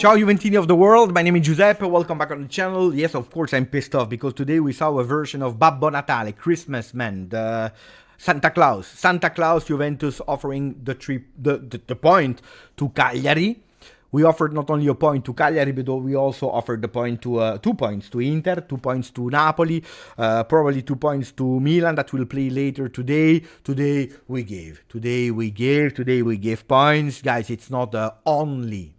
Ciao Juventini of the world, my name is Giuseppe, welcome back on the channel. Yes, of course I'm pissed off because today we saw a version of Babbo Natale, Christmas man, the Santa Claus, Juventus offering the point to Cagliari. We offered not only a point to Cagliari, but we also offered the point to 2 points to Inter, 2 points to Napoli, probably 2 points to Milan that will play later today. Today we gave points. Guys, it's not only,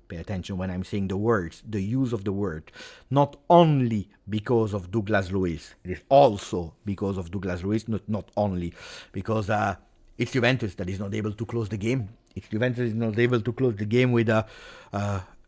pay attention when I'm saying the words, the use of the word, not only because of Douglas Luiz, it is also because of Douglas Luiz, not only, because it's Juventus that is not able to close the game. If Juventus is not able to close the game with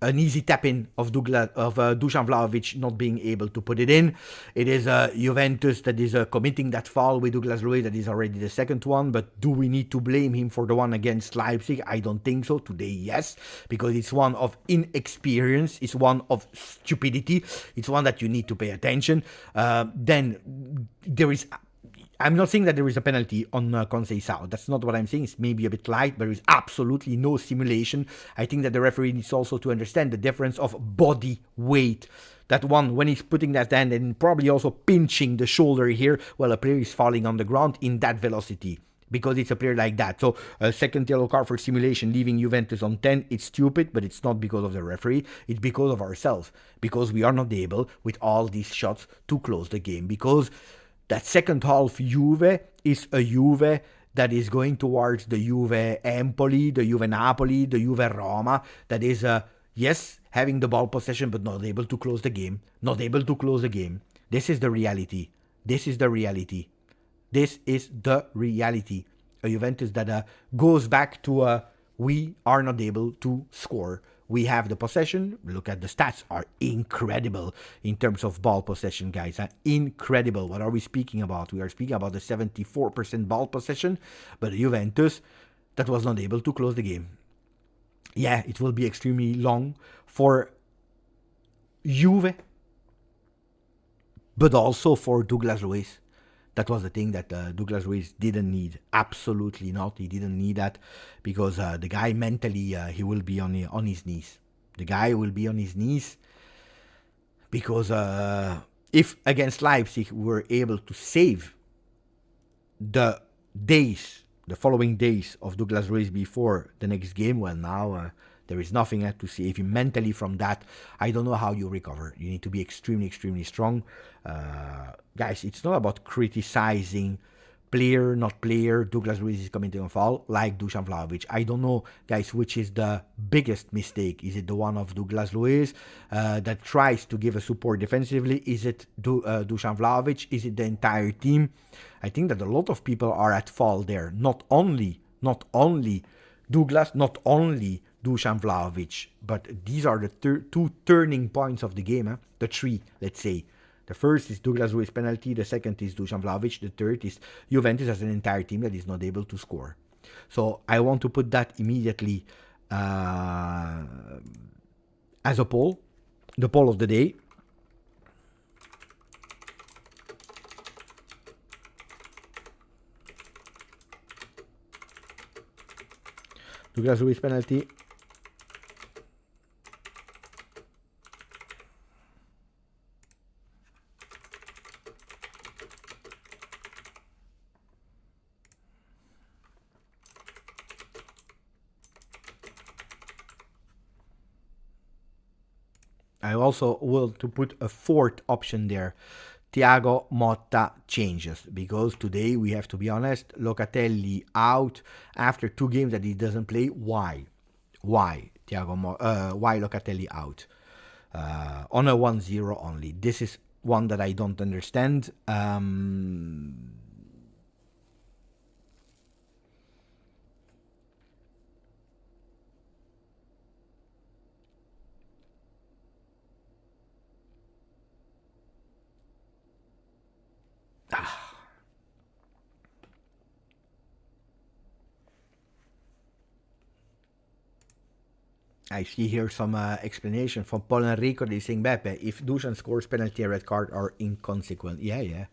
an easy tap-in of Dusan Vlahovic not being able to put it in, it is Juventus that is committing that foul with Douglas Luiz. That is already the second one, but do we need to blame him for the one against Leipzig? I don't think so. Today, yes, because it's one of inexperience, it's one of stupidity, it's one that you need to pay attention. Then there is... I'm not saying that there is a penalty on Conceição. That's not what I'm saying. It's maybe a bit light, but there is absolutely no simulation. I think that the referee needs also to understand the difference of body weight. That one, when he's putting that hand and probably also pinching the shoulder here, well, a player is falling on the ground in that velocity, because it's a player like that. So a second yellow card for simulation, leaving Juventus on 10, it's stupid, but it's not because of the referee, it's because of ourselves, because we are not able, with all these shots, to close the game, because that second half Juve is a Juve that is going towards the Juve Empoli, the Juve Napoli, the Juve Roma, that is, yes, having the ball possession, but not able to close the game. Not able to close the game. This is the reality. This is the reality. This is the reality. A Juventus that goes back to we are not able to score. We have the possession. Look at the stats, are incredible in terms of ball possession, guys. Incredible. What are we speaking about? We are speaking about the 74% ball possession, but Juventus that was not able to close the game. Yeah, it will be extremely long for Juve, but also for Douglas Luiz. That was the thing that Douglas Luiz didn't need. Absolutely not. He didn't need that, because the guy mentally, he will be on his knees. The guy will be on his knees because if against Leipzig we were able to save the following days of Douglas Luiz before the next game, well, now there is nothing to save him mentally from that. I don't know how you recover. You need to be extremely, extremely strong. Guys, it's not about criticizing player, not player. Douglas Luiz is committing a foul like Dusan Vlahovic. I don't know, guys, which is the biggest mistake. Is it the one of Douglas Luiz that tries to give a support defensively? Is it Dusan Vlahovic? Is it the entire team? I think that a lot of people are at fault there. Not only Douglas, not only Dusan Vlahovic, but these are the two turning points of the game. The three, let's say. The first is Douglas Luiz penalty, the second is Dusan Vlahovic, the third is Juventus as an entire team that is not able to score. So I want to put that immediately as a poll, the poll of the day. Douglas Luiz penalty. I also will to put a fourth option there. Thiago Motta changes, because today we have to be honest, Locatelli out after 2 games that he doesn't play. Why why Locatelli out on a 1-0 only? This is one that I don't understand. I see here some explanation from Paul Enrico. They're saying, Beppe, if Dusan scores penalty, a red card are inconsequent. Yeah.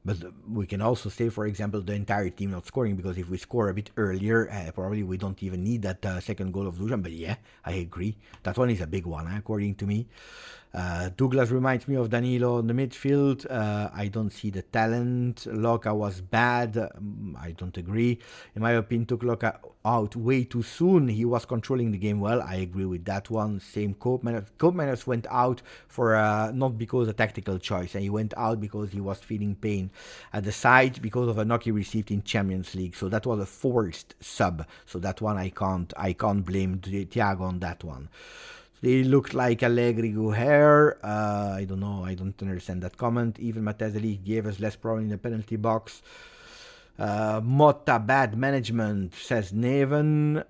But we can also say, for example, the entire team not scoring, because if we score a bit earlier, probably we don't even need that second goal of Dusan. But yeah, I agree. That one is a big one, according to me. Douglas reminds me of Danilo in the midfield. I don't see the talent. Loca was bad. I don't agree. In my opinion, took Loca out way too soon. He was controlling the game well. I agree with that one. Same Cope Manners went out for not because of a tactical choice, and he went out because he was feeling pain at the side because of a knock he received in Champions League. So that was a forced sub. So that one I can't blame Thiago on that one. They looked like Allegri Guher. I don't know. I don't understand that comment. Even Matteseli gave us less problem in the penalty box. Motta, bad management, says Neven.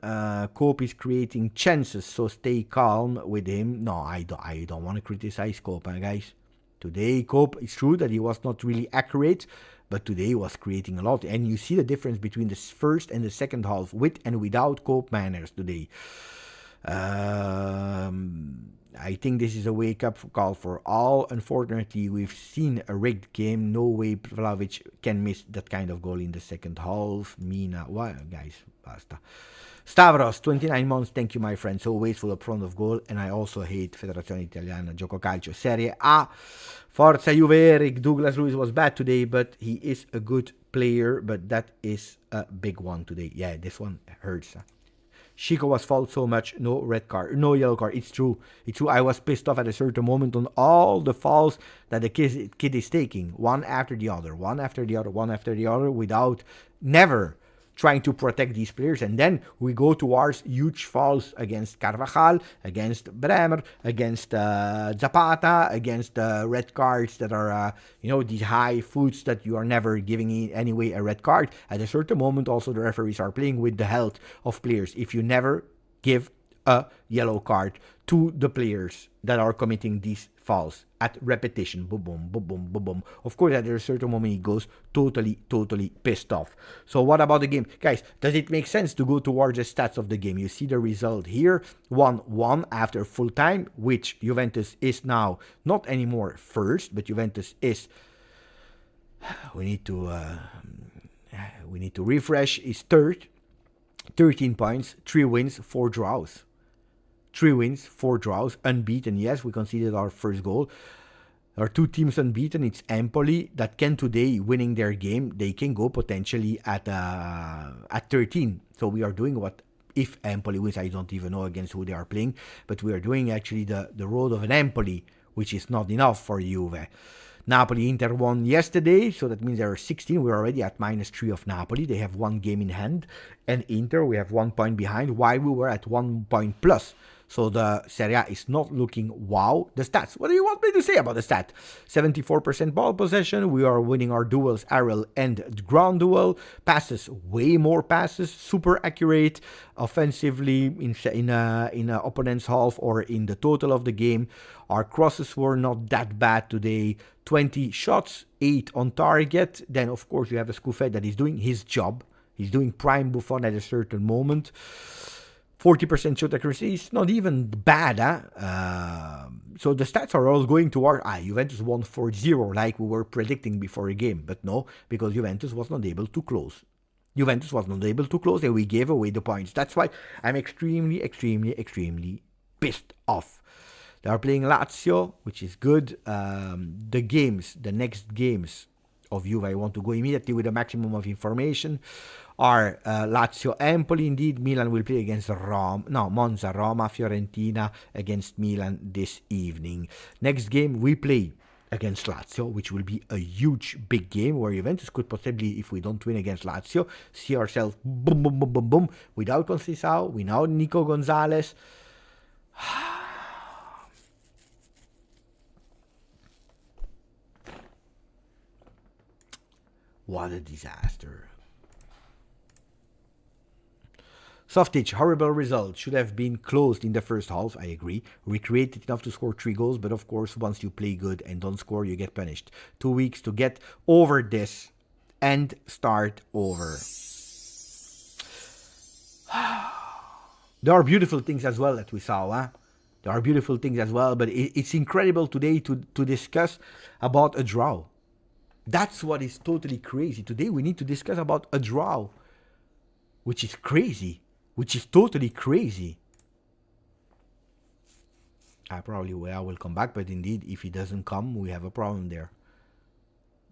Cope is creating chances, so stay calm with him. No, I don't want to criticize Cope, guys. Today, Cope, it's true that he was not really accurate, but today he was creating a lot. And you see the difference between the first and the second half, with and without Cope manners today. I think this is a wake-up call for all. Unfortunately, we've seen a rigged game. No way Vlahovic can miss that kind of goal in the second half. Mina, why, guys, basta. Stavros, 29 months, thank you, my friend. So wasteful up front of goal, and I also hate Federazione Italiana Gioco Calcio Serie A. Forza Juve, Eric. Douglas Luiz was bad today, but he is a good player. But that is a big one today. Yeah, this one hurts. Chico was fouled so much, no red card, no yellow card. It's true. I was pissed off at a certain moment on all the fouls that the kid is taking, one after the other, without never trying to protect these players. And then we go towards huge fouls against Carvajal, against Bremer, against Zapata, against red cards that are, these high foots that you are never giving anyway a red card. At a certain moment, also the referees are playing with the health of players. If you never give a yellow card to the players that are committing these fouls at repetition, boom, boom, boom, boom, boom, boom. Of course, at a certain moment, he goes totally pissed off. So what about the game? Guys, does it make sense to go towards the stats of the game? You see the result here, 1-1 after full time, which Juventus is now not anymore first, but Juventus is, we need to refresh, is third, 13 points, 3 wins, 4 draws. 3 wins, 4 draws, unbeaten. Yes, we conceded our first goal. There are 2 teams unbeaten. It's Empoli that can today, winning their game, they can go potentially at 13. So we are doing what, if Empoli wins, I don't even know against who they are playing, but we are doing actually the road of an Empoli, which is not enough for Juve. Napoli, Inter won yesterday, so that means there are 16. We're already at -3 of Napoli. They have 1 game in hand. And Inter, we have 1 point behind, while we were at 1 point plus. So the Serie A is not looking wow. The stats, what do you want me to say about the stat? 74% ball possession. We are winning our duels, aerial and ground duel. Passes, way more passes, super accurate. Offensively, in opponent's half or in the total of the game. Our crosses were not that bad today. 20 shots, 8 on target. Then, of course, you have a Scuffet that is doing his job. He's doing prime Buffon at a certain moment. 40% shot accuracy is not even bad. So the stats are all going toward, Juventus won 4-0 like we were predicting before a game. But no, because Juventus was not able to close. And we gave away the points. That's why I'm extremely pissed off. They are playing Lazio, which is good. The next games of Juve, I want to go immediately with a maximum of information, are Lazio, Empoli, indeed. Milan will play against Monza, Roma, Fiorentina against Milan this evening. Next game we play against Lazio, which will be a huge, big game where Juventus could possibly, if we don't win against Lazio, see ourselves boom, without Conceição, without Nico Gonzalez. What a disaster. Softic, horrible result. Should have been closed in the first half, I agree. We created enough to score 3 goals, but of course, once you play good and don't score, you get punished. 2 weeks to get over this and start over. There are beautiful things as well that we saw, There are beautiful things as well, but it's incredible today to discuss about a draw. That's what is totally crazy. Today we need to discuss about a draw, which is crazy, which is totally crazy. I will come back, but indeed, if he doesn't come, we have a problem there.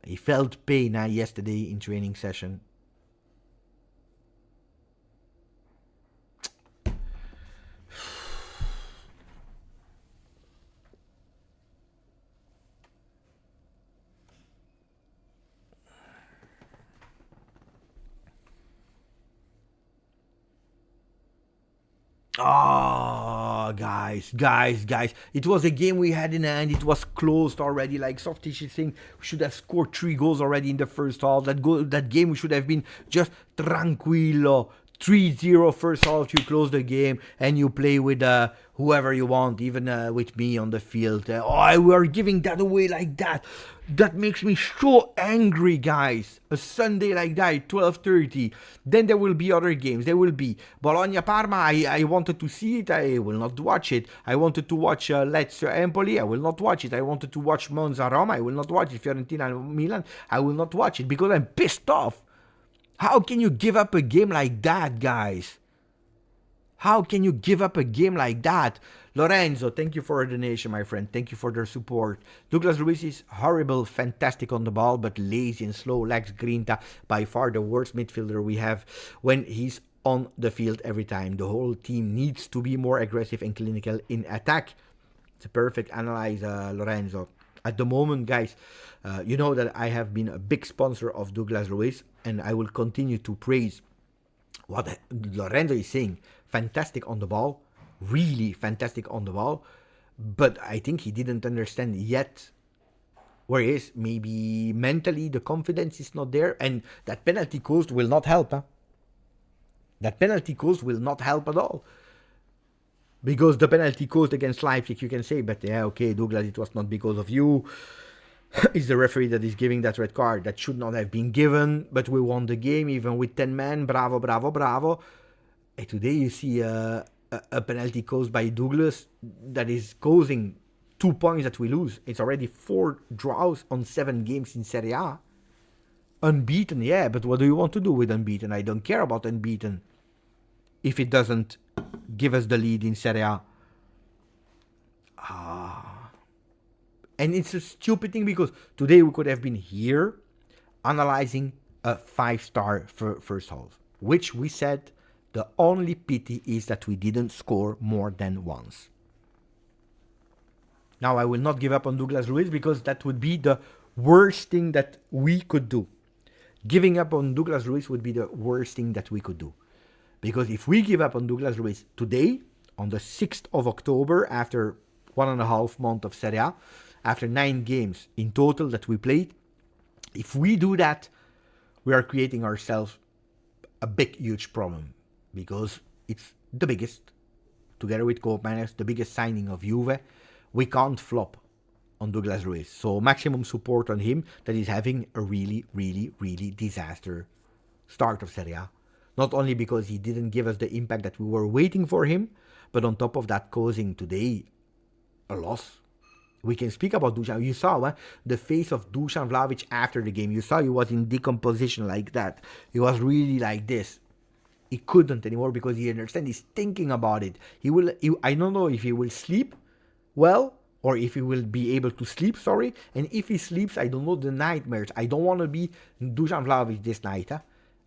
He felt pain yesterday in training session. Oh, guys. It was a game we had in hand. It was closed already. Like Softish is saying, we should have scored 3 goals already in the first half. That game should have been just tranquilo. 3-0 first half, you close the game and you play with whoever you want, even with me on the field. We are giving that away like that. That makes me so angry, guys. A Sunday like that, 12:30. Then there will be other games. There will be Bologna-Parma. I wanted to see it. I will not watch it. I wanted to watch Lecce-Empoli. I will not watch it. I wanted to watch Monza-Roma. I will not watch it. Fiorentina-Milan. I will not watch it because I'm pissed off. How can you give up a game like that, guys? How can you give up a game like that? Lorenzo, thank you for a donation, my friend. Thank you for their support. Douglas Luiz is horrible, fantastic on the ball, but lazy and slow. Lacks grinta. By far the worst midfielder we have when he's on the field every time. The whole team needs to be more aggressive and clinical in attack. It's a perfect analyze, Lorenzo. At the moment, guys, you know that I have been a big sponsor of Douglas Luiz, and I will continue to praise what Lorenzo is saying. Fantastic on the ball, really fantastic on the ball, but I think he didn't understand yet where he is. Maybe mentally the confidence is not there, and that penalty cost will not help. That penalty cost will not help at all. Because the penalty cost against Leipzig, you can say, but yeah, okay, Douglas, it was not because of you. It's the referee that is giving that red card. That should not have been given, but we won the game even with 10 men. Bravo, bravo, bravo. And today you see a penalty caused by Douglas that is causing 2 points that we lose. It's already 4 draws on 7 games in Serie A. Unbeaten, yeah, but what do you want to do with unbeaten? I don't care about unbeaten if it doesn't give us the lead in Serie A. And it's a stupid thing because today we could have been here analyzing a 5-star first half, which we said the only pity is that we didn't score more than once. Now I will not give up on Douglas Luiz because that would be the worst thing that we could do. Giving up on Douglas Luiz would be the worst thing that we could do. Because if we give up on Douglas Luiz today, on the 6th of October, after 1.5 months of Serie A, after 9 games in total that we played, if we do that, we are creating ourselves a big, huge problem. Because it's the biggest, together with Koopmeiners, the biggest signing of Juve. We can't flop on Douglas Luiz. So maximum support on him that is having a really, really, really disaster start of Serie A. Not only because he didn't give us the impact that we were waiting for him, but on top of that causing today a loss. We can speak about Dusan. You saw the face of Dusan Vlahovic after the game. You saw he was in decomposition like that. He was really like this. He couldn't anymore because he understands. He's thinking about it. I don't know if he will sleep well or if he will be able to sleep, And if he sleeps, I don't know the nightmares. I don't want to be Dusan Vlahovic this night.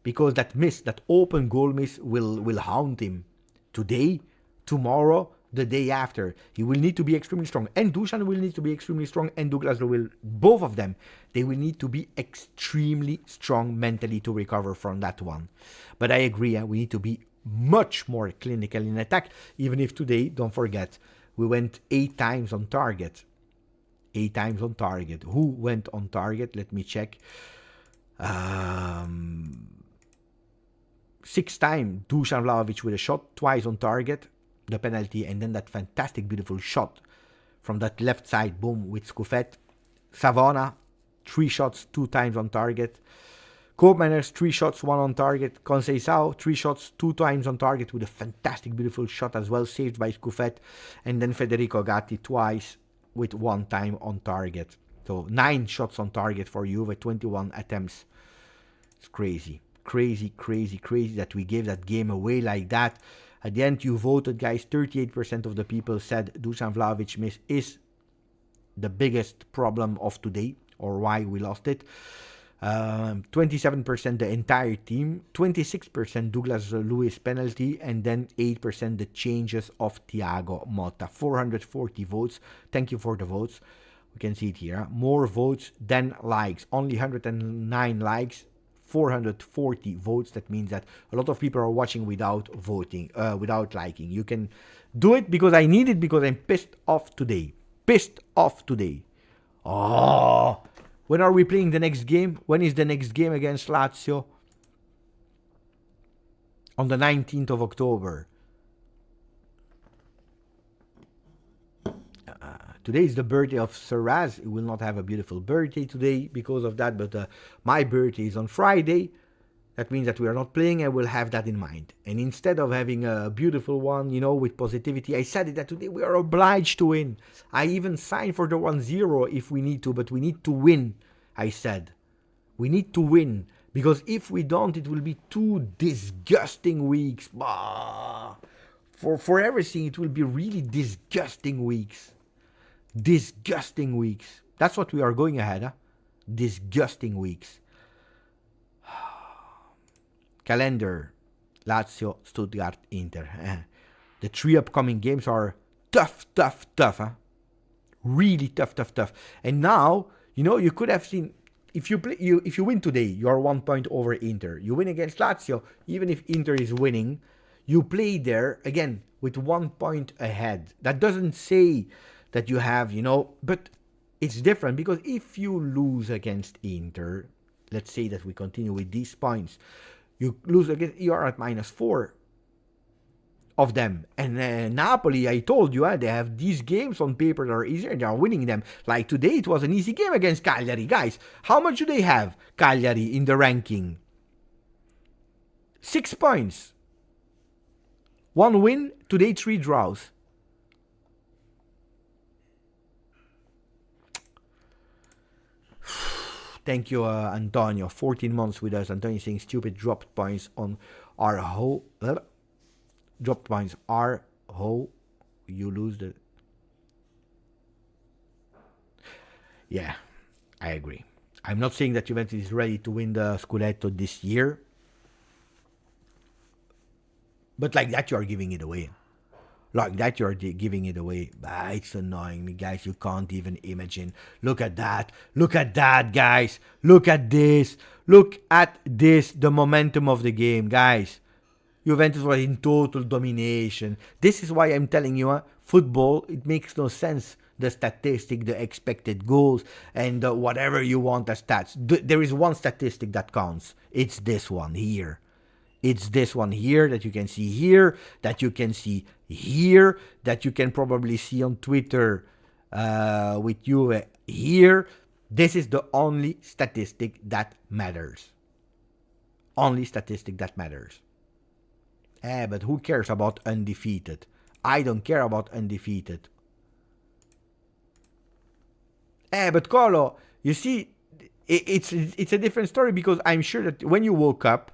Because that miss, that open goal miss will haunt him. Today, tomorrow, the day after. He will need to be extremely strong. And Dusan will need to be extremely strong. And Douglas will, both of them, they will need to be extremely strong mentally to recover from that one. But I agree, we need to be much more clinical in attack. Even if today, don't forget, we went 8 times on target. 8 times on target. Who went on target? Let me check. 6 times Dusan Vlahovic with a shot, twice on target, the penalty, and then that fantastic, beautiful shot from that left side, boom, with Scuffet. Savona, 3 shots, 2 times on target. Koopmeiners, 3 shots, 1 on target. Conceição, 3 shots, 2 times on target with a fantastic, beautiful shot as well, saved by Scuffet. And then Federico Gatti twice with 1 time on target. So 9 shots on target for Juve, 21 attempts. It's crazy. Crazy that we gave that game away like that. At the end, you voted, guys. 38% of the people said Dusan Vlahovic miss is the biggest problem of today, or why we lost it. 27% the entire team, 26% Douglas Luiz penalty, and then 8% the changes of Thiago Motta. 440 votes. Thank you for the votes. We can see it here. More votes than likes. Only 109 likes. 440 votes. That means that a lot of people are watching without voting, without liking. You can do it because I need it, because I'm pissed off today. Oh, when are we playing the next game? When is the next game against Lazio? On the 19th of October. Today is the birthday of Sir Raz. He will not have a beautiful birthday today because of that, but my birthday is on Friday. That means that we are not playing. I will have that in mind. And instead of having a beautiful one, you know, with positivity, I said it that today we are obliged to win. I even signed for the 1-0 if we need to, but we need to win, I said. We need to win. Because if we don't, it will be 2 disgusting weeks. For everything, it will be really disgusting weeks. Disgusting weeks. That's what we are going ahead, huh? Disgusting weeks. Calendar. Lazio, Stuttgart, Inter. The 3 upcoming games are tough, huh? Really tough. And now, you know, you could have seen, if you win today, you are 1 point over Inter. You win against Lazio, even if Inter is winning, you play there again with 1 point ahead. That doesn't say that you have, you know, but it's different, because if you lose against Inter, let's say that we continue with these points, you lose against, you are at -4 of them. And Napoli, I told you, they have these games on paper that are easier and they are winning them. Like today, it was an easy game against Cagliari. Guys, how much do they have, Cagliari, in the ranking? 6 points. 1 win, today 3 draws. Thank you, Antonio. 14 months with us. Antonio saying stupid dropped points on our whole. Dropped points are how you lose the. Yeah, I agree. I'm not saying that Juventus is ready to win the Scudetto this year. But like that, you are giving it away. Like that, you're giving it away. It's annoying me, guys. You can't even imagine. Look at that. Look at that, guys. Look at this. Look at this. The momentum of the game, guys. Juventus was in total domination. This is why I'm telling you, football, it makes no sense. The statistic, the expected goals, and whatever you want as stats. There is one statistic that counts. It's this one here. It's this one here that you can see here, that you can see here, that you can probably see on Twitter with Juve here. This is the only statistic that matters. Only statistic that matters. But who cares about undefeated? I don't care about undefeated. But Colo, you see, it's a different story, because I'm sure that when you woke up,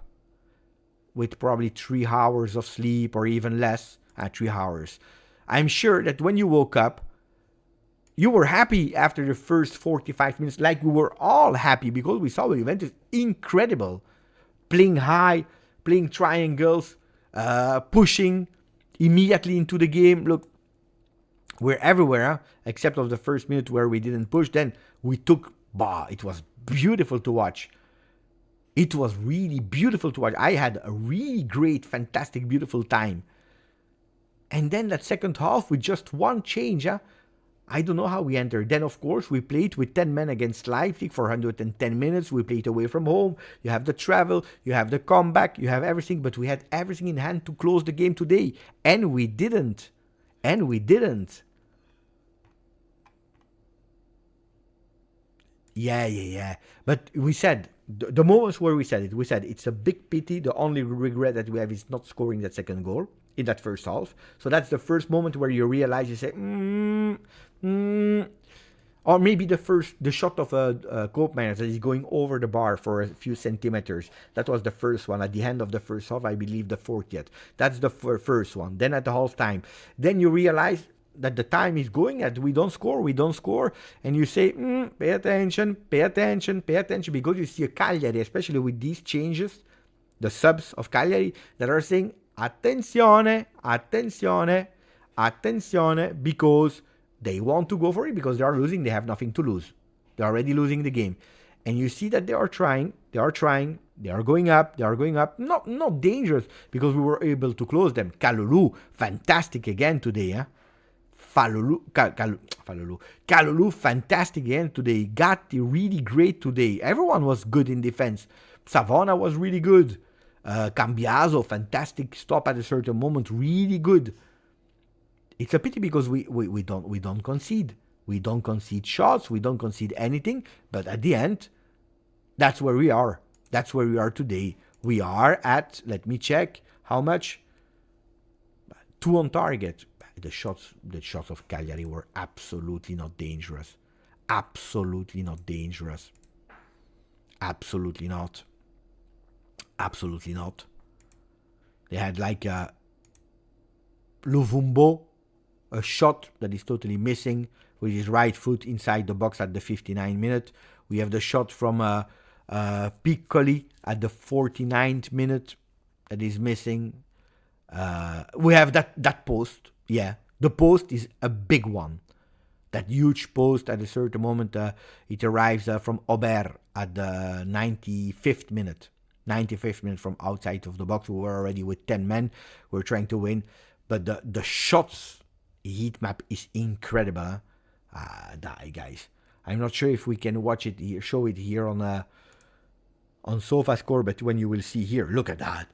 with probably 3 hours of sleep or even less, 3 hours. I'm sure that when you woke up, you were happy after the first 45 minutes, like we were all happy, because we saw Juventus incredible. Playing high, playing triangles, pushing immediately into the game. Look, we're everywhere, except of the first minute where we didn't push. Then we took, it was beautiful to watch. It was really beautiful to watch. I had a really great, fantastic, beautiful time. And then that second half with just one change, I don't know how we entered. Then, of course, we played with 10 men against Leipzig for 110 minutes. We played away from home. You have the travel, you have the comeback, you have everything. But we had everything in hand to close the game today. And we didn't. Yeah. But we said, the moments where we said it's a big pity. The only regret that we have is not scoring that second goal in that first half. So that's the first moment where you realize, you say, Or maybe the shot of Koopmeiners that is going over the bar for a few centimeters. That was the first one at the end of the first half, I believe the 40th. That's the first one. Then at the half time, then you realize that the time is going and we don't score, and you say, pay attention, because you see a Cagliari, especially with these changes, the subs of Cagliari that are saying, attenzione, because they want to go for it, because they are losing, they have nothing to lose. They're already losing the game. And you see that they are trying, they are going up, not dangerous, because we were able to close them. Kalulu, fantastic again today, huh? Kalulu, fantastic again today. Gatti, really great today. Everyone was good in defense. Savona was really good. Cambiaso, fantastic stop at a certain moment, really good. It's a pity because we don't concede. We don't concede shots. We don't concede anything. But at the end, that's where we are. That's where we are today. We are at, let me check, how much? 2 on target. The shots of Cagliari were absolutely not dangerous. Absolutely not. They had like a Luvumbo, a shot that is totally missing with his right foot inside the box at the 59th minute. We have the shot from Piccoli at the 49th minute that is missing. We have that post. Yeah, the post is a big one. That huge post at a certain moment, it arrives from Aubert at the 95th minute. 95th minute from outside of the box. We were already with 10 men. We're trying to win. But the shots heat map is incredible. Huh? Guys. I'm not sure if we can watch it here, show it here on SofaScore, but when you will see here, look at that.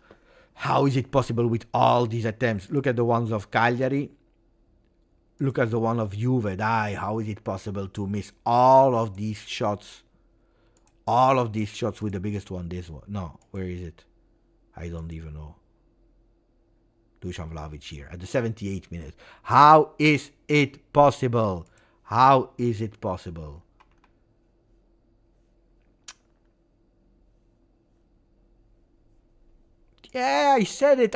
How is it possible with all these attempts? Look at the ones of Cagliari. Look at the one of Juve. How is it possible to miss all of these shots? All of these shots with the biggest one. This one. No, where is it? I don't even know. Dusan Vlahovic here at the 78th minute. How is it possible? How is it possible? Yeah, I said it.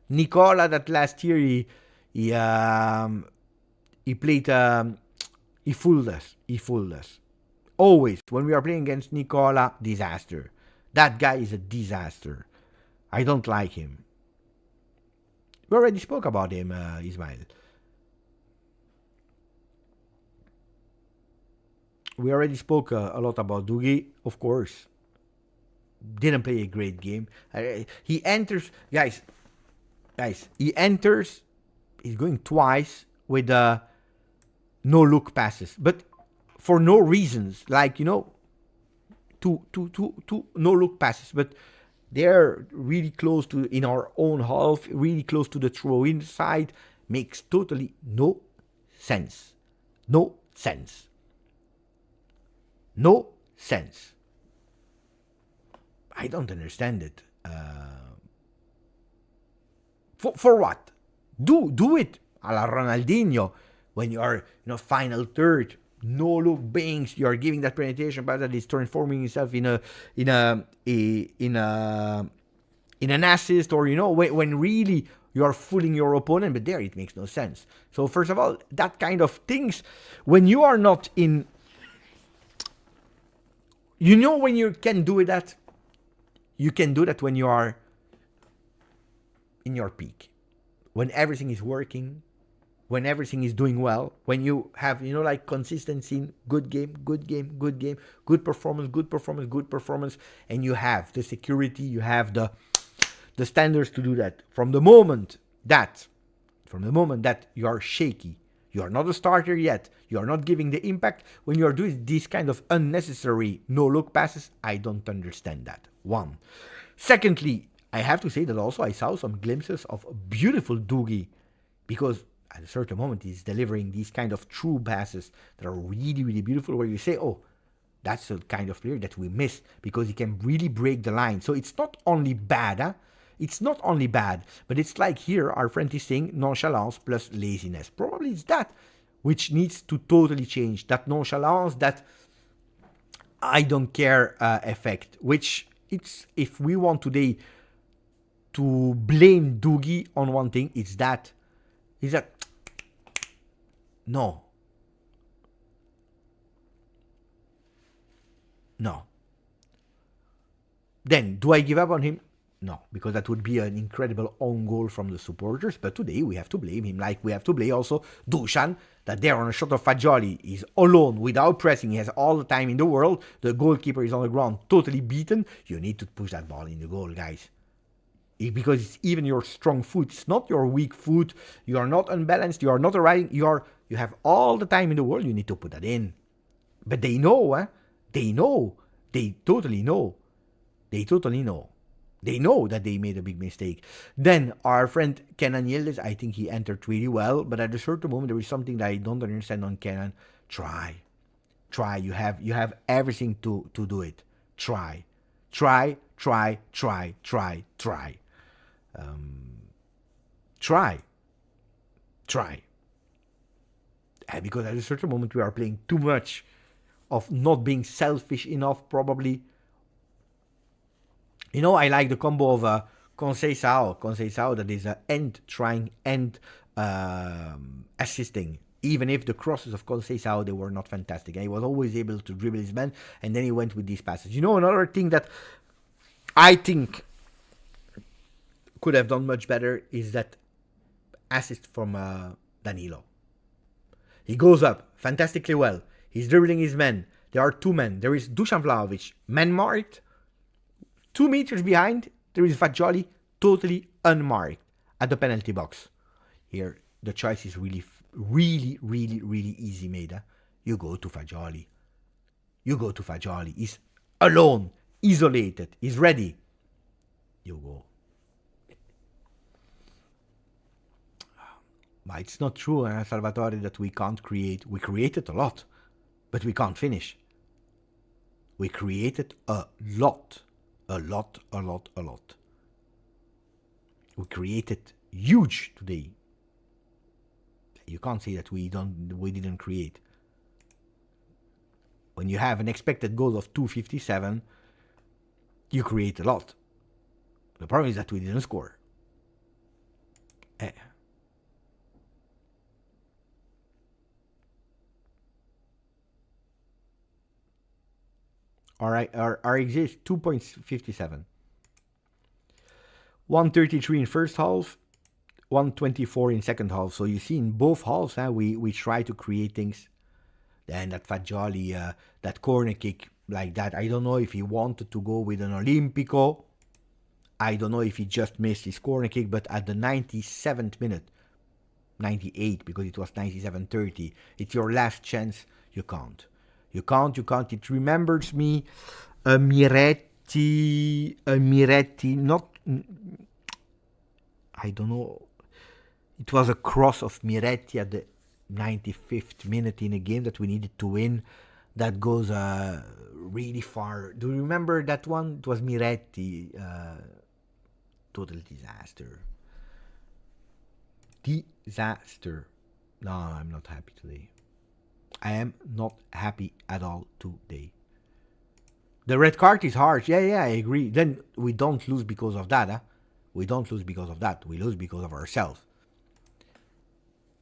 Nicola, that last year he played. He fooled us. Always when we are playing against Nicola, disaster. That guy is a disaster. I don't like him. We already spoke about him, Ismail. We already spoke a lot about Dugi, of course. Didn't play a great game. He enters, guys. He enters. He's going twice with no look passes, but for no reasons. Like two no look passes, but they're really close to in our own half, really close to the throw in side. Makes totally no sense. No sense. I don't understand it. For what? Do it a la Ronaldinho when you are final third, no look bangs. You are giving that penetration pass that is transforming itself in an assist, or when really you are fooling your opponent. But there it makes no sense. So first of all, that kind of things when you are not in. When you can do that. You can do that when you are in your peak, when everything is working, when everything is doing well, when you have, like consistency, good game, good performance, and you have the security, you have the standards to do that. From the moment that you are shaky, you are not a starter yet, you are not giving the impact, when you are doing these kind of unnecessary no-look passes, I don't understand that. One. Secondly, I have to say that also I saw some glimpses of beautiful Dugi, because at a certain moment he's delivering these kind of true passes that are really, really beautiful, where you say, oh, that's the kind of player that we miss, because he can really break the line. So it's not only bad, but it's like here our friend is saying nonchalance plus laziness. Probably it's that. which needs to totally change. That nonchalance, that I don't care effect, which it's, if we want today to blame Doogie on one thing, it's that. Is that no. No. Then, do I give up on him? No, because that would be an incredible own goal from the supporters. But today we have to blame him, like we have to blame also Dusan, that there on a shot of Fagioli is alone without pressing. He has all the time in the world. The goalkeeper is on the ground, totally beaten. You need to push that ball in the goal, guys. Because it's even your strong foot. It's not your weak foot. You are not unbalanced. You are not arriving. You have all the time in the world. You need to put that in. But they know, They know. They totally know. They totally know. They know that they made a big mistake. Then our friend Kenan Yildiz, I think he entered really well, but at a certain moment there is something that I don't understand on Kenan. Try. You have everything to do it. Try. Try. Because at a certain moment we are playing too much of not being selfish enough, probably. You know, I like the combo of Conceição, that is trying and assisting. Even if the crosses of Conceição, they were not fantastic. And he was always able to dribble his man, and then he went with these passes. You know, another thing that I think could have done much better is that assist from Danilo. He goes up fantastically well. He's dribbling his men. There are two men. There is Dusan Vlahovic, man marked. 2 meters behind, there is Fagioli, totally unmarked at the penalty box. Here, the choice is really easy made. You go to Fagioli. He's alone, isolated. He's ready. You go. But it's not true, Salvatore, that we can't create. We created a lot, but we can't finish. We created a lot. A lot. We created huge today. You can't say that we didn't create. When you have an expected goal of 257, you create a lot. The problem is that we didn't score. Alright, our exit 2.57. 133 in first half, 124 in second half. So you see in both halves, we try to create things. Then that Fagioli, that corner kick like that. I don't know if he wanted to go with an Olimpico. I don't know if he just missed his corner kick, but at the 97th minute, 98 because it was 97:30, it's your last chance. You can't. It remembers me Miretti, not, I don't know. It was a cross of Miretti at the 95th minute in a game that we needed to win. That goes really far. Do you remember that one? It was Miretti. Total disaster. No, I'm not happy today. I am not happy at all today. The red card is harsh. Yeah, I agree. Then we don't lose because of that. We don't lose because of that. We lose because of ourselves.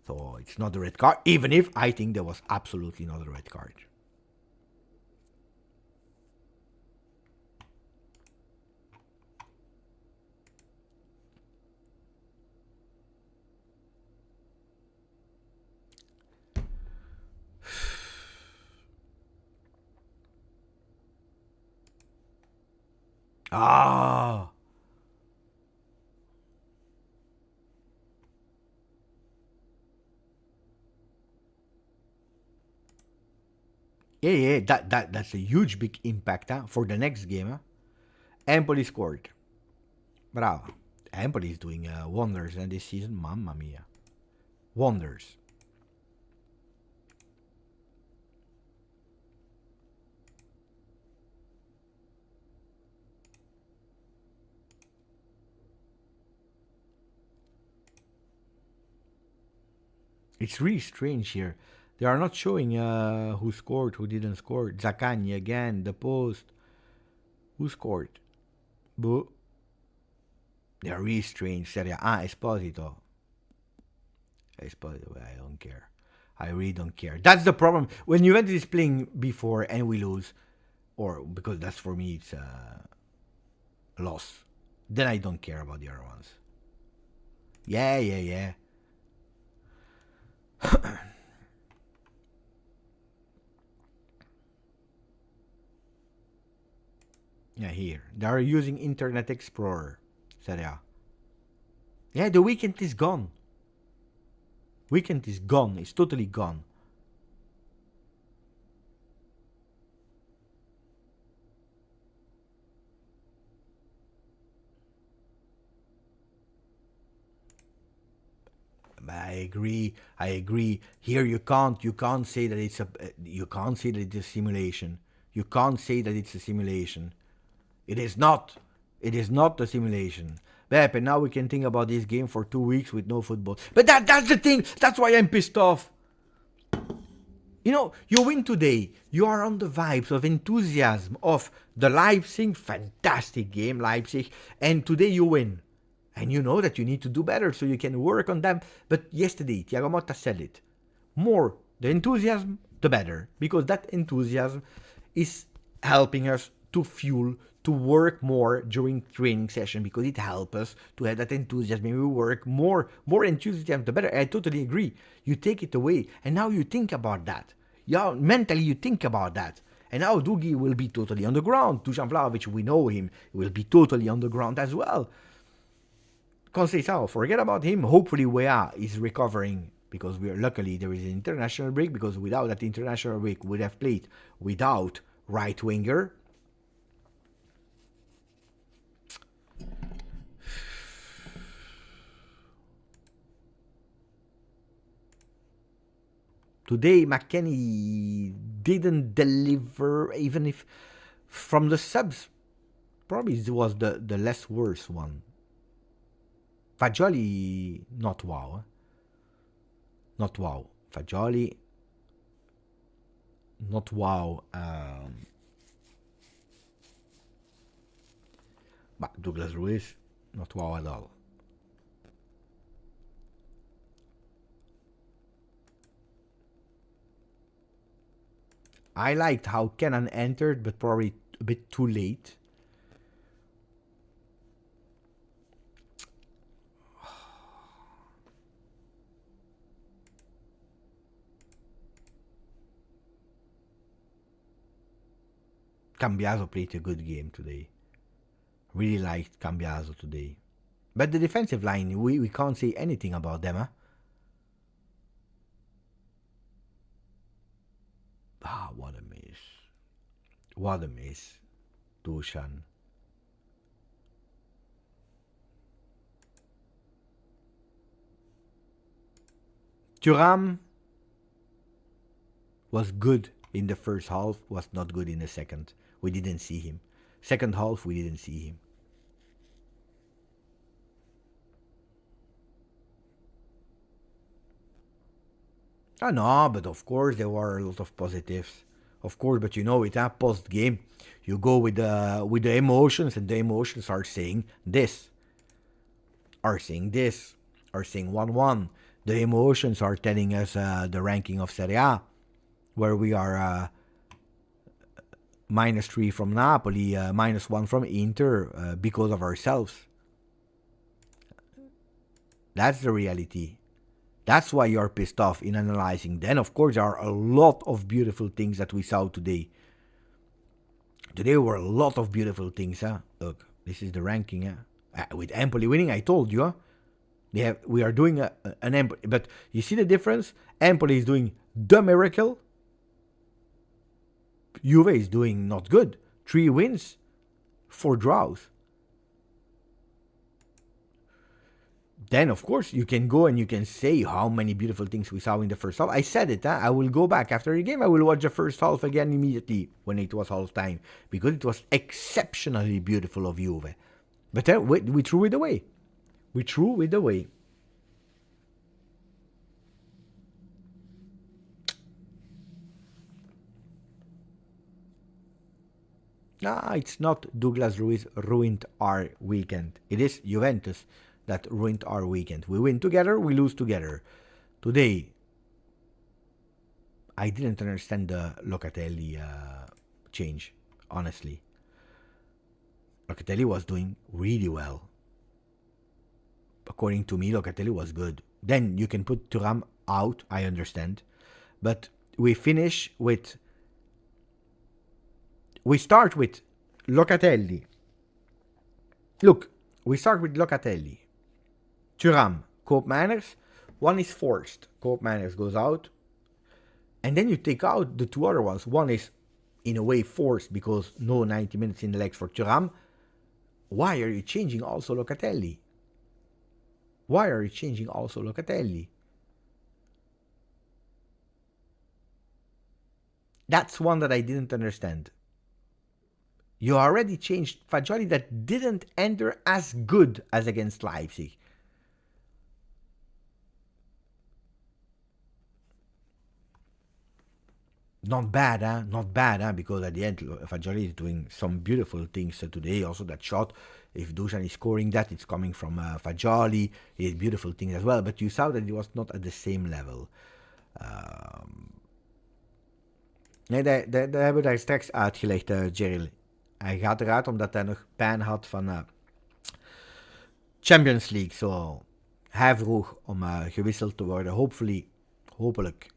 So it's not the red card, even if I think there was absolutely not a red card. Ah. Yeah, that's a huge big impact for the next game. Empoli scored. Bravo. Empoli is doing wonders this season. Mamma mia. Wonders. It's really strange here. They are not showing who scored, who didn't score. Zaccagni again, the post. Who scored? Boo. They are really strange. Serie A. Esposito. Esposito, I don't care. I really don't care. That's the problem. When Juventus is playing before and we lose, or because that's for me, it's a loss, then I don't care about the other ones. Yeah. Yeah, here. They are using Internet Explorer. Serie A. Yeah, the weekend is gone. Weekend is gone. It's totally gone. I agree. Here you can't say that it's a simulation. You can't say that it's a simulation. It is not. It is not a simulation. Beppe, now we can think about this game for 2 weeks with no football. But that's the thing. That's why I'm pissed off. You know, you win today. You are on the vibes of enthusiasm of the Leipzig, fantastic game, Leipzig, and today you win. And you know that you need to do better so you can work on them. But yesterday, Thiago Motta said it. More the enthusiasm, the better. Because that enthusiasm is helping us to fuel, to work more during training session. Because it helps us to have that enthusiasm. And we work more enthusiasm, the better. I totally agree. You take it away. And now you think about that. Yeah, mentally you think about that. And now Dugi will be totally on the ground. Dusan Vlahovic, we know him, will be totally on the ground as well. Conceição, forget about him. Hopefully Weah is recovering because luckily there is an international break, because without that international break we'd have played without right winger. Today McKennie didn't deliver, even if from the subs probably it was the less worse one. Fagioli, not wow. Not wow. Fagioli, not wow. But Douglas Luiz, not wow at all. I liked how Kenan entered, but probably a bit too late. Cambiaso played a good game today. Really liked Cambiaso today. But the defensive line, we can't say anything about them, huh? Ah, what a miss. What a miss. Dusan. Thuram was good in the first half, was not good in the second. We didn't see him. Second half, we didn't see him. Ah, no, but of course there were a lot of positives. Of course, but you know it, post game, you go with the emotions, and the emotions are saying this, are saying 1-1. The emotions are telling us the ranking of Serie A, where we are -3 from Napoli, -1 from Inter, because of ourselves. That's the reality. That's why you're pissed off in analyzing. Then, of course, there are a lot of beautiful things that we saw today. Today were a lot of beautiful things. Look, this is the ranking. With Empoli winning, I told you. We are doing an Empoli. But you see the difference? Empoli is doing the miracle. Juve is doing not good. 3 wins, 4 draws. Then, of course, you can go and you can say how many beautiful things we saw in the first half. I said it. I will go back after the game. I will watch the first half again immediately when it was half time, because it was exceptionally beautiful of Juve. But then we threw it away. We threw it away. No, it's not Douglas Luiz ruined our weekend. It is Juventus that ruined our weekend. We win together, we lose together. Today, I didn't understand the Locatelli change, honestly. Locatelli was doing really well. According to me, Locatelli was good. Then you can put Thuram out, I understand. But we finish with... We start with Locatelli. Look, we start with Locatelli. Thuram, Koopmeiners. One is forced. Koopmeiners goes out. And then you take out the two other ones. One is, in a way, forced because no 90 minutes in the legs for Thuram. Why are you changing also Locatelli? Why are you changing also Locatelli? That's one that I didn't understand. You already changed Fagioli that didn't enter as good as against Leipzig. Not bad, huh? Not bad, huh? Because at the end, Fagioli is doing some beautiful things today. Also, that shot, if Dusan is scoring that, it's coming from Fagioli. He did beautiful things as well. But you saw that he was not at the same level. Nee, dat hebben we daar straks uitgelegd, Geril. Hij gaat eruit omdat hij nog pijn had van Champions League. Zo, hij vroeg om gewisseld te worden.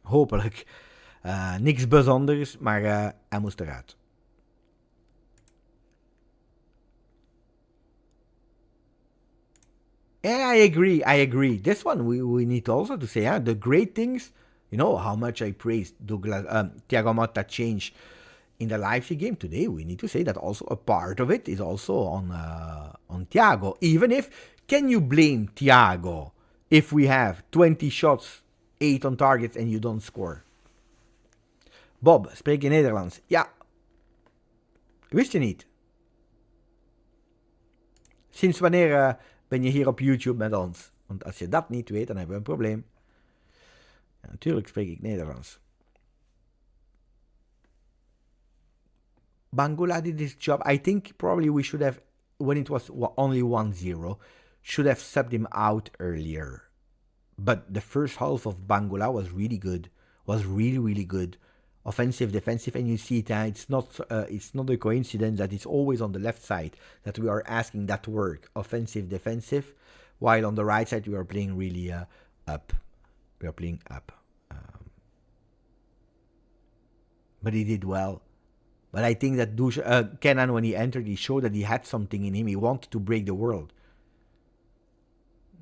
Hopelijk. Niks bijzonders, maar hij moest eruit. Yeah, I agree. This one we need also to say, the great things, you know, how much I praised Thiago Motta change in the Leipzig game today. We need to say that also a part of it is also on Thiago. Even if, can you blame Thiago if we have 20 shots, 8 on targets and you don't score? Bob, spreek je Nederlands? Ja. Wist je niet? Sinds wanneer ben je hier op YouTube met ons? Want als je dat niet weet, dan hebben we een probleem. Ja, natuurlijk spreek ik Nederlands. Bangula did this job. I think probably we should have, when it was only 1-0, should have subbed him out earlier. But the first half of Bangula was really good. Was really, really good. Offensive, defensive, and you see it. It's not a coincidence that it's always on the left side that we are asking that to work. Offensive, defensive, while on the right side we are playing really up. We are playing up. But he did well. But I think that Kenan, when he entered, he showed that he had something in him. He wanted to break the world.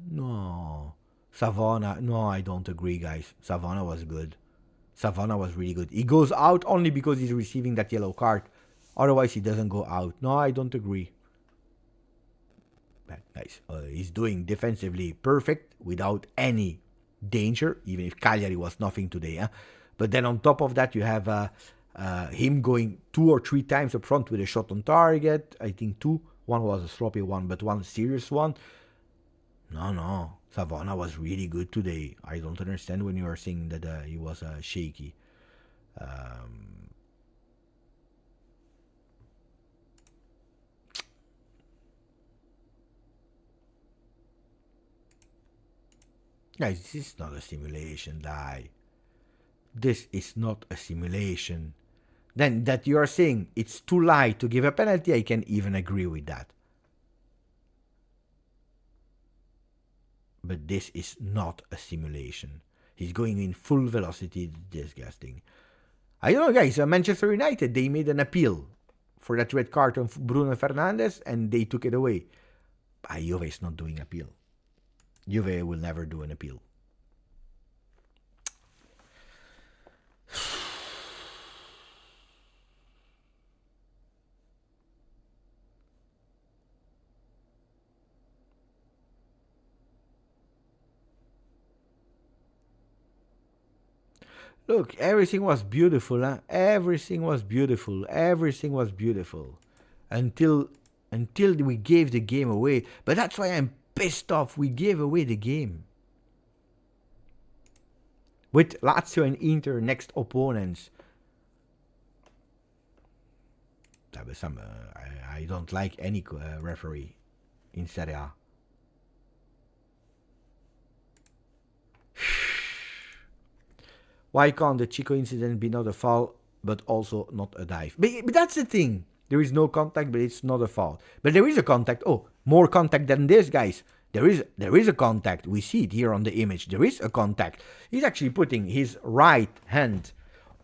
No. Savona. No, I don't agree, guys. Savona was good. Savona was really good. He goes out only because he's receiving that yellow card. Otherwise, he doesn't go out. No, I don't agree. But nice. He's doing defensively perfect without any danger, even if Cagliari was nothing today. Huh? But then on top of that, you have him going 2 or 3 times up front with a shot on target. I think 2. One was a sloppy one, but one serious one. No. Savona was really good today. I don't understand when you are saying that he was shaky. Guys, this is not a simulation, Dai. This is not a simulation. Then that you are saying it's too light to give a penalty, I can even agree with that. But this is not a simulation. He's going in full velocity, disgusting. I don't know, guys, Manchester United, they made an appeal for that red card on Bruno Fernandes, and they took it away. Juve is not doing appeal. Juve will never do an appeal. Look, everything was beautiful, huh? Everything was beautiful. Until we gave the game away. But that's why I'm pissed off. We gave away the game. With Lazio and Inter next opponents. but I don't like any referee in Serie A. Why can't the Chico incident be not a foul, but also not a dive? But that's the thing. There is no contact, but it's not a foul. But there is a contact. Oh, more contact than this, guys. There is a contact. We see it here on the image. There is a contact. He's actually putting his right hand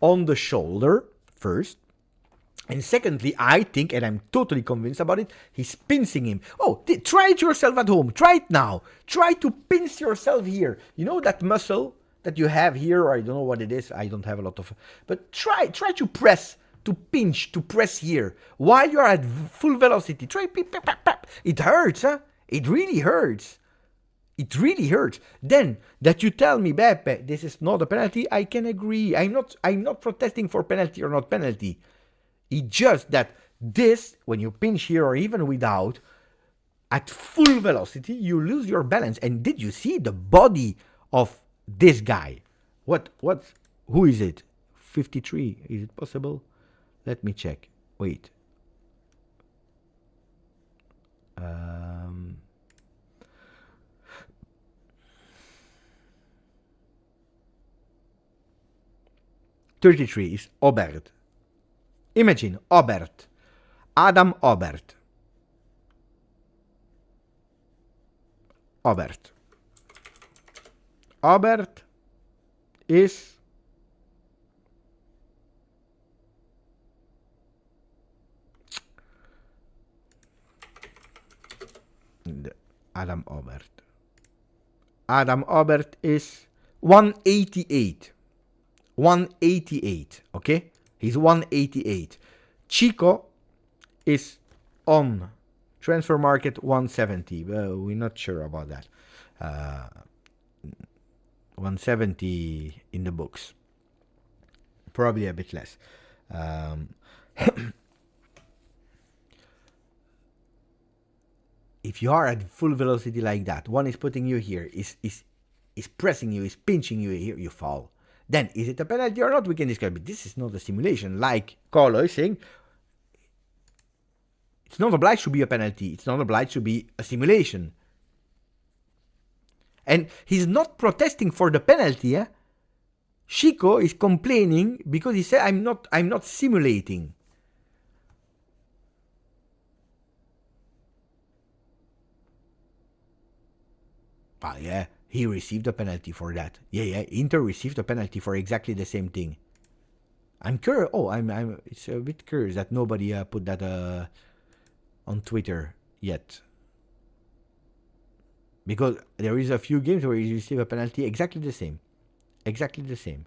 on the shoulder first. And secondly, I think, and I'm totally convinced about it, he's pinching him. Oh, try it yourself at home. Try it now. Try to pinch yourself here. You know that muscle that you have here, or I don't know what it is. I don't have a lot of... But try to press, to pinch, to press here. While you're at full velocity. Try... It hurts, huh? It really hurts. It really hurts. Then, that you tell me, Beppe, this is not a penalty, I can agree. I'm not protesting for penalty or not penalty. It's just that this, when you pinch here or even without, at full velocity, you lose your balance. And did you see the body of this guy? Who is it? 53. Is it possible? Let me check. Wait. 33 is Obert. Imagine Obert. Adam Obert. Obert. Obert is Adam Obert. Adam Obert is 188. 188, okay? He's 188. Chico is on transfer market 170. Well, we're not sure about that. 170 in the books. Probably a bit less. If you are at full velocity like that, one is putting you here, is pressing you, is pinching you here, you fall. Then, is it a penalty or not? We can discuss. But this is not a simulation. Like Carlo is saying, it's not obliged to be a penalty. It's not obliged to be a simulation. And he's not protesting for the penalty. Eh? Chico is complaining because he said, I'm not simulating. Ah, yeah. He received a penalty for that. Yeah. Inter received a penalty for exactly the same thing. I'm curious. Oh, I'm. It's a bit curious that nobody put that on Twitter yet. Because there is a few games where you receive a penalty exactly the same. Exactly the same.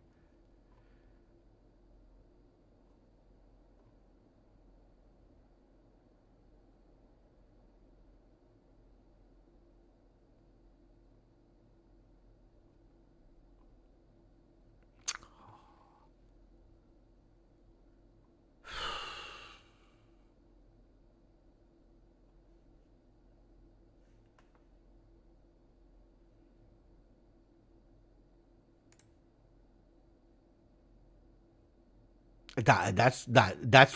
That's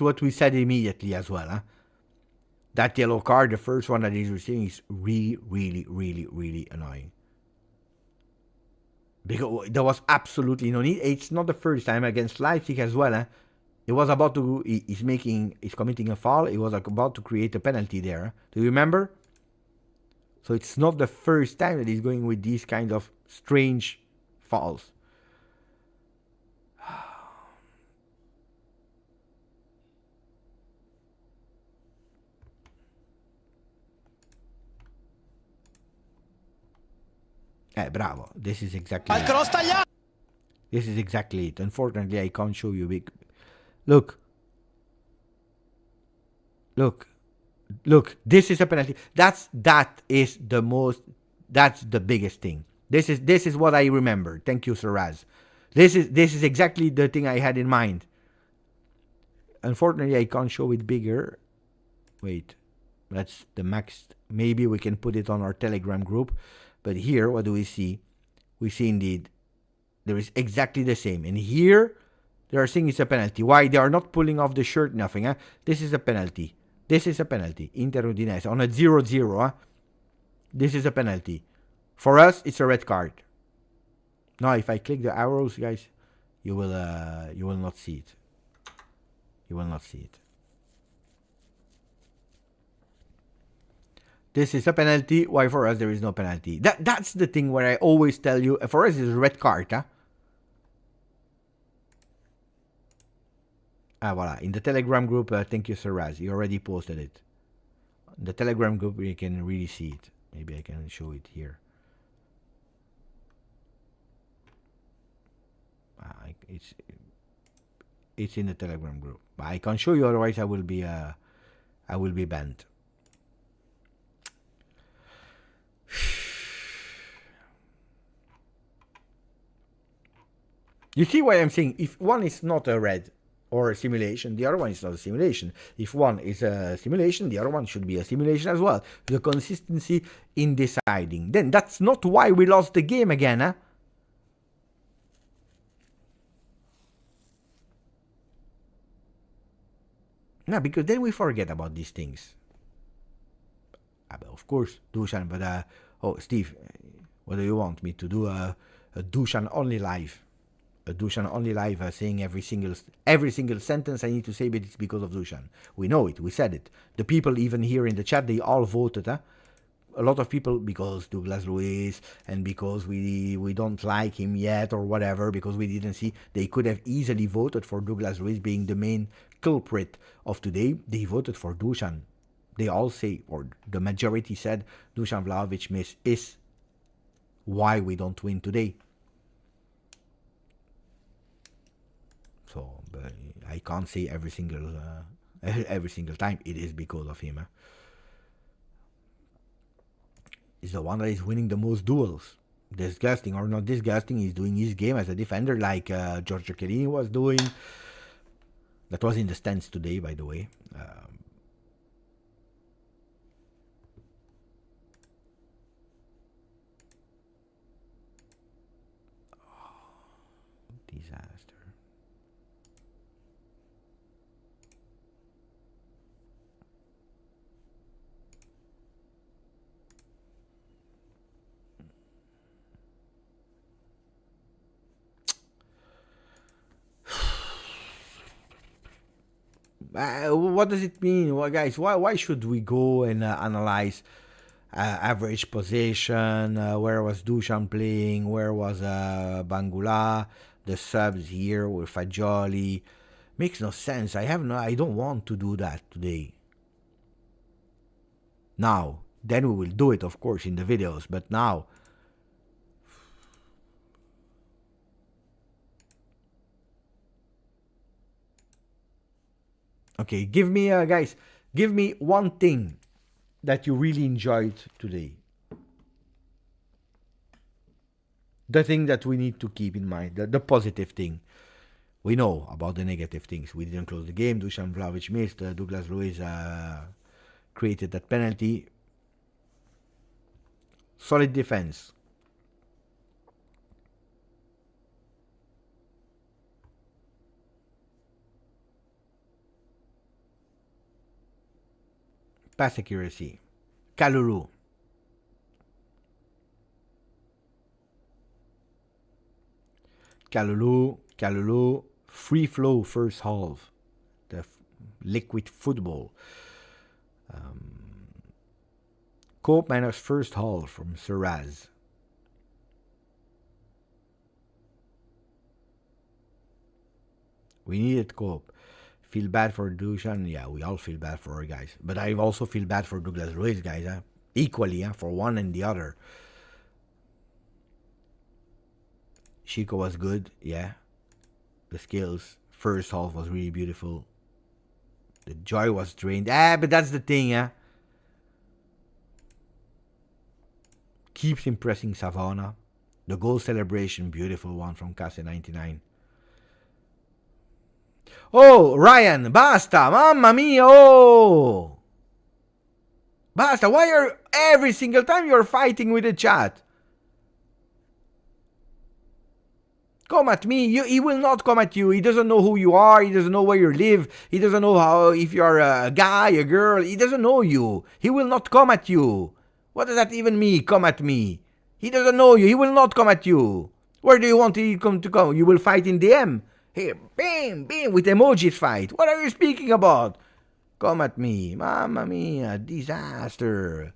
what we said immediately as well. Huh? That yellow card, the first one that he's receiving, is really annoying. Because there was absolutely no need. It's not the first time against Leipzig as well. Huh? It was about to. He's committing a foul. He was about to create a penalty there. Huh? Do you remember? So it's not the first time that he's going with these kind of strange fouls. Bravo. This is exactly it. This is exactly it. Unfortunately, I can't show you big. Look. This is a penalty. That's the biggest thing. This is what I remember. Thank you, Saraz. This is exactly the thing I had in mind. Unfortunately, I can't show it bigger. Wait. That's the max. Maybe we can put it on our Telegram group. But here, what do we see? We see indeed there is exactly the same. And here, They are saying it's a penalty. Why? They are not pulling off the shirt, nothing. Huh? This is a penalty. This is a penalty. Inter Udinese on a 0-0. Huh? This is a penalty. For us, it's a red card. Now, if I click the arrows, guys, you will not see it. You will not see it. This is a penalty. Why for us there is no penalty? That's the thing where I always tell you. For us, it's a red card. Huh? Voila. In the Telegram group, thank you, Sir Raz. You already posted it. In the Telegram group, you can really see it. Maybe I can show it here. It's in the Telegram group. But I can't show you, otherwise I will be banned. You see why I'm saying if one is not a red or a simulation, the other one is not a simulation. If one is a simulation, the other one should be a simulation as well. The consistency in deciding. Then that's not why we lost the game again, huh? No, because then we forget about these things. Of course, Dusan, but Steve, what do you want me to do? A Dusan only live. A Dusan only live saying every single sentence I need to say, but it's because of Dusan. We know it, we said it. The people even here in the chat, they all voted, huh? A lot of people, because Douglas Luiz and because we don't like him yet or whatever, because we didn't see, they could have easily voted for Douglas Luiz being the main culprit of today. They voted for Dusan. They all say, or the majority said, Dusan Vlahovic miss is why we don't win today. So, but I can't say every single time it is because of him. Huh? He's the one that is winning the most duels. Disgusting or not disgusting, he's doing his game as a defender like Giorgio Chiellini was doing. That was in the stands today, by the way. Disaster. What does it mean? Well, guys, why should we go and analyze average possession? Where was Dusan playing? Where was Bangula? The subs here with Fagioli. Makes no sense. I don't want to do that today. Now, then we will do it, of course, in the videos. But now, okay, give me, guys, give me one thing that you really enjoyed today. The thing that we need to keep in mind, the positive thing. We know about the negative things. We didn't close the game. Dusan Vlahovic missed. Douglas Luiz created that penalty. Solid defense. Pass accuracy. Kalulu. Kalulu. Free flow first half. The liquid football. Cope minus first half from Seraz. We needed Cope. Feel bad for Dusan. Yeah, we all feel bad for our guys. But I also feel bad for Douglas Luiz, guys. Huh? Equally, for one and the other. Chico was good, yeah. The skills. First half was really beautiful. The joy was drained. But that's the thing, yeah. Keeps impressing Savona. The goal celebration, beautiful one from Case 99. Oh, Ryan, basta, mamma mia, oh! Basta, why are every single time you're fighting with the chat? Come at me. He will not come at you. He doesn't know who you are. He doesn't know where you live. He doesn't know how if you're a guy, a girl. He doesn't know you. He will not come at you. What does that even mean? Come at me. He doesn't know you. He will not come at you. Where do you want him to come? You will fight in DM. Here, bam, bam, with emojis fight. What are you speaking about? Come at me. Mamma mia, disaster.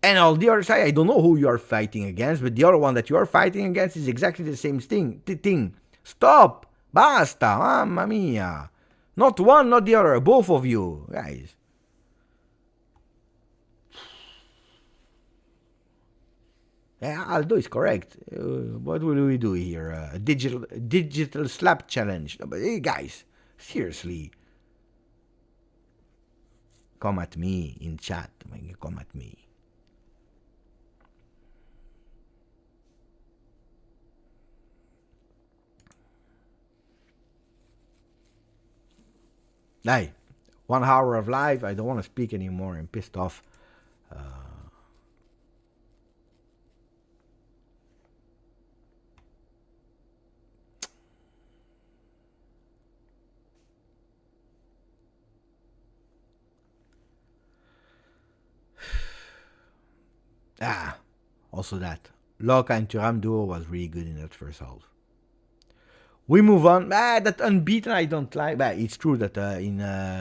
And on the other side, I don't know who you are fighting against, but the other one that you are fighting against is exactly the same thing. Stop! Basta! Mamma mia! Not one, not the other. Both of you, guys. Yeah, Aldo is correct. What will we do here? A digital slap challenge. But hey, guys, seriously. Come at me in chat. Come at me. Hey, 1 hour of live. I don't want to speak anymore. I'm pissed off. Also that. Loca and Thuram duo was really good in that first half. We move on. That unbeaten I don't like. It's true that in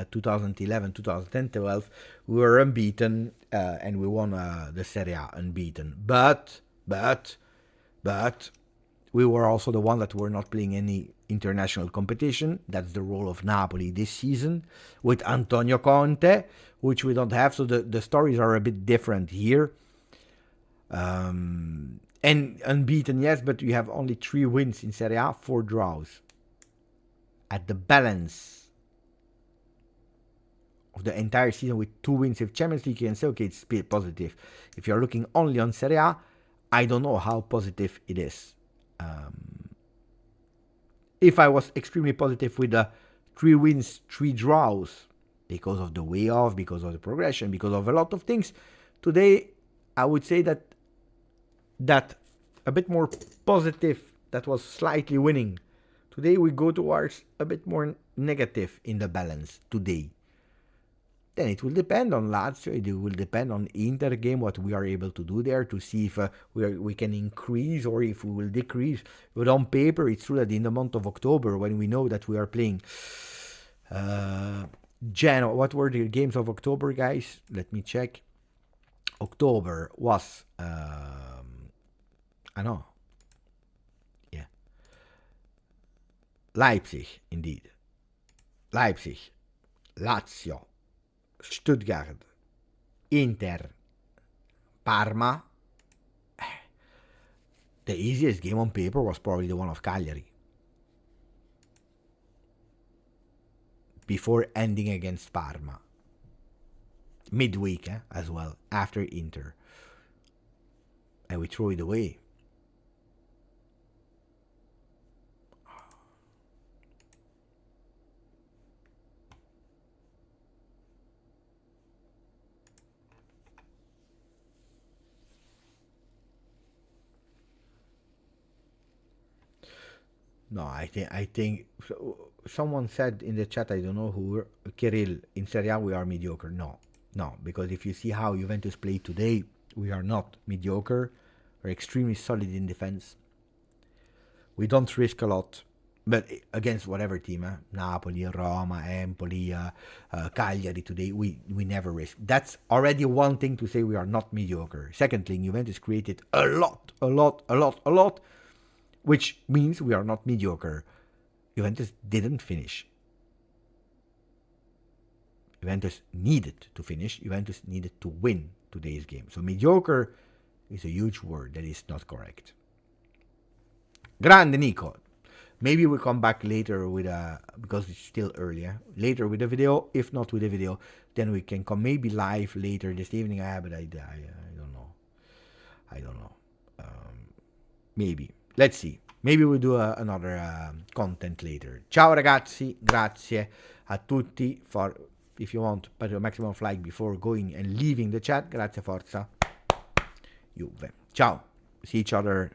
2011, 2012, we were unbeaten and we won the Serie A unbeaten. But we were also the one that were not playing any international competition. That's the role of Napoli this season with Antonio Conte, which we don't have. So the stories are a bit different here. And unbeaten, yes, but we have only 3 wins in Serie A, 4 draws. At the balance of the entire season with 2 wins of Champions League, you can say, okay, it's positive. If you're looking only on Serie A, I don't know how positive it is. If I was extremely positive with the 3 wins, 3 draws, because of the way off, because of the progression, because of a lot of things, today I would say that a bit more positive, that was slightly winning. Today we go towards a bit more negative in the balance today. Then it will depend on Lazio, it will depend on Inter game, what we are able to do there to see if we can increase or if we will decrease. But on paper, it's true that in the month of October, when we know that we are playing Genoa, what were the games of October, guys? Let me check. October was... Leipzig, indeed. Leipzig, Lazio, Stuttgart, Inter, Parma. The easiest game on paper was probably the one of Cagliari. Before ending against Parma. Midweek as well, after Inter. And we throw it away. No, I think someone said in the chat, I don't know who, Kirill, in Serie A we are mediocre. No, because if you see how Juventus play today, we are not mediocre. We're extremely solid in defense. We don't risk a lot, but against whatever team, Napoli, Roma, Empoli, Cagliari today, we never risk. That's already one thing to say we are not mediocre. Second thing, Juventus created a lot. Which means we are not mediocre. Juventus didn't finish. Juventus needed to finish. Juventus needed to win today's game. So mediocre is a huge word that is not correct. Grande Nico. Maybe we'll come back later with because it's still early. Later with a video. If not with a video, then we can come maybe live later this evening. But I don't know. I don't know. Maybe. Let's see. Maybe we'll do another content later. Ciao ragazzi, grazie a tutti for if you want, but a maximum of like before going and leaving the chat. Grazie, forza Juve. Ciao. See each other